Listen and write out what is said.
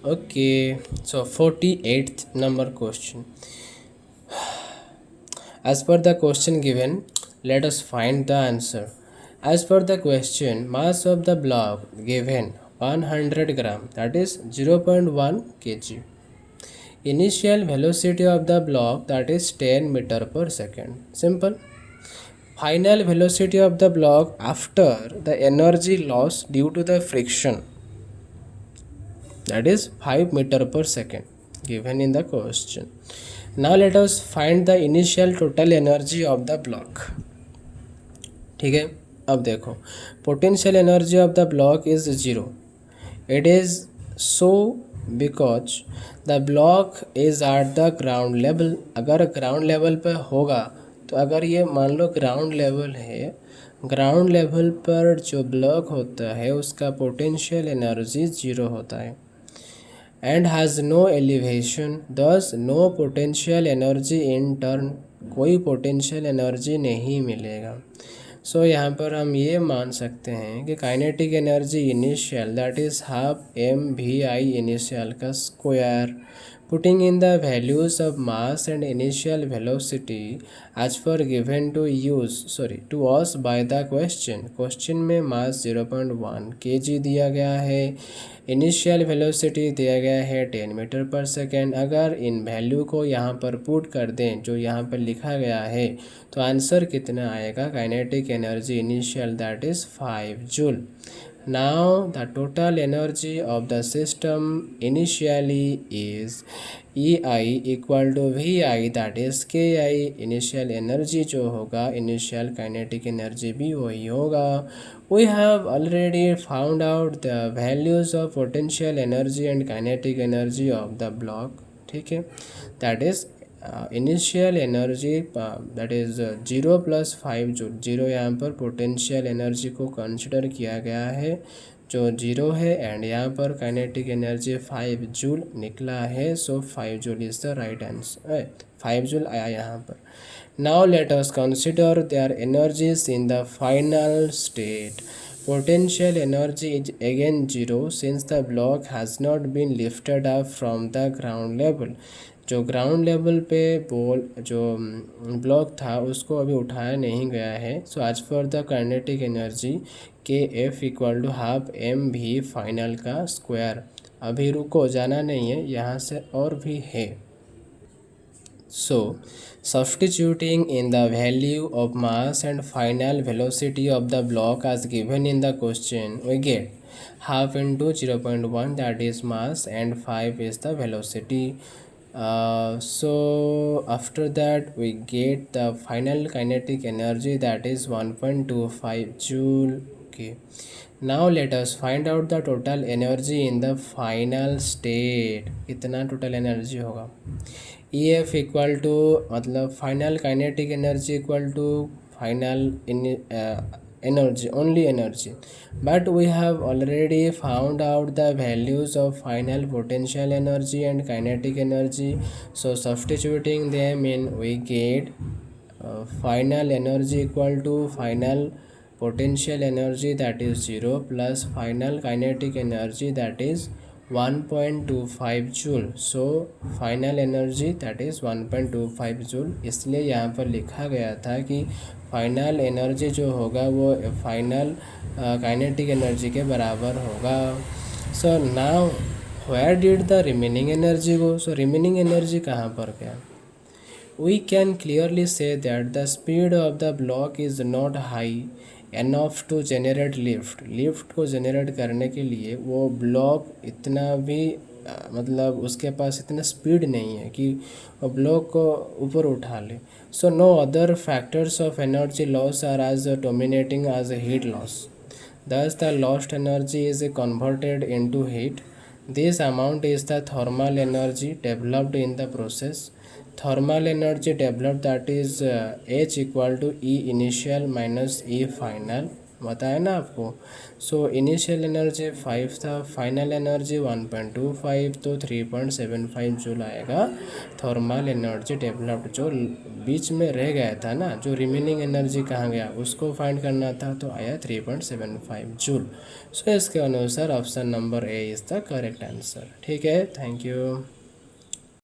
Okay, so 48th number question. As per the question given, let us find the answer. As per the question, mass of the block given 100 gram, that is 0.1 kg. Initial velocity of the block, that is 10 meter per second. Simple. Final velocity of the block after the energy loss due to the friction, that is 5 meter per second, given in the question. Now let us find the initial total energy of the block. ठीक है, अब देखो potential energy of the block is zero. It is so because the block is at the ground level. अगर ground level पर होगा तो अगर ये मान लो ग्राउंड लेवल है, ग्राउंड लेवल पर जो ब्लॉक होता है उसका पोटेंशियल एनर्जी जीरो होता है and has no elevation, thus no potential energy in turn. कोई पोटेंशियल एनर्जी नहीं मिलेगा. सो यहाँ पर हम ये मान सकते हैं कि kinetic energy initial, that is half m v i initial का square. Putting in the values of mass and initial velocity as per given to us by the question में मास 0.1 kg दिया गया है, इनिशियल वेलोसिटी दिया गया है 10 metre पर second. अगर इन वैल्यू को यहाँ पर पुट कर दें जो यहाँ पर लिखा गया है तो आंसर कितना आएगा? Kinetic energy initial, that is 5 joule. Now the total energy of the system initially is EI equal to VI, that is KI. Initial energy जो होगा, इनिशियल काइनेटिक एनर्जी भी वही होगा. We have already found out the values of potential energy and kinetic energy of the block. ठीक है, that is initial energy that is 0 + 5 joule. Zero यहाँ पर potential energy को कंसिडर किया गया है जो जीरो है, एंड यहाँ पर काइनेटिक एनर्जी 5 जूल निकला है. सो 5 joule is the right answer. 5 joule आया यहाँ पर. Now let us consider their energies in the final state. Potential energy is again zero since the block has not been lifted up from the ground level. जो ground level पे जो block था उसको अभी उठाया नहीं गया है. So as per the kinetic energy के f equal to half m v final का स्क्वायर. अभी रुको, जाना नहीं है, यहाँ से और भी है. So, substituting in the value of mass and final velocity of the block as given in the question, we get half into 0.1, that is mass, and 5 is the velocity. So after that we get the final kinetic energy, that is 1.25 joule. Okay, now let us find out the total energy in the final state. कितना total energy होगा? EF equal to मतलब final kinetic energy equal to final energy, only energy, but we have already found out the values of final potential energy and kinetic energy. So substituting them in, we get final energy equal to final potential energy, that is 0, plus final kinetic energy, that is 1.25 joule. So final energy that is 1.25 joule. इसलिए यहाँ पर लिखा गया था कि final energy जो होगा वो फाइनल काइनेटिक एनर्जी के बराबर होगा. So now where did the remaining energy go? So remaining energy कहाँ पर गया? We can clearly say that the speed of the block is not high enough to generate lift. Lift को generate करने के लिए वो ब्लॉक इतना भी मतलब उसके पास इतना स्पीड नहीं है कि वो ब्लॉक को ऊपर उठा ले. So no other factors of energy loss are as dominating as a heat loss. Thus the lost energy is converted into heat. This amount is the thermal energy developed in the process. Thermal energy developed, that is H equal to E initial minus E final. बताया ना आपको। So initial energy 5 था, final energy 1.25, तो 3.75 joule आएगा thermal energy developed. जो बीच में रह गया था ना, जो रिमेनिंग एनर्जी कहाँ गया उसको फाइंड करना था, तो आया 3.75 जूल। सो इसके अनुसार option number A is the correct answer. ठीक है, थैंक यू।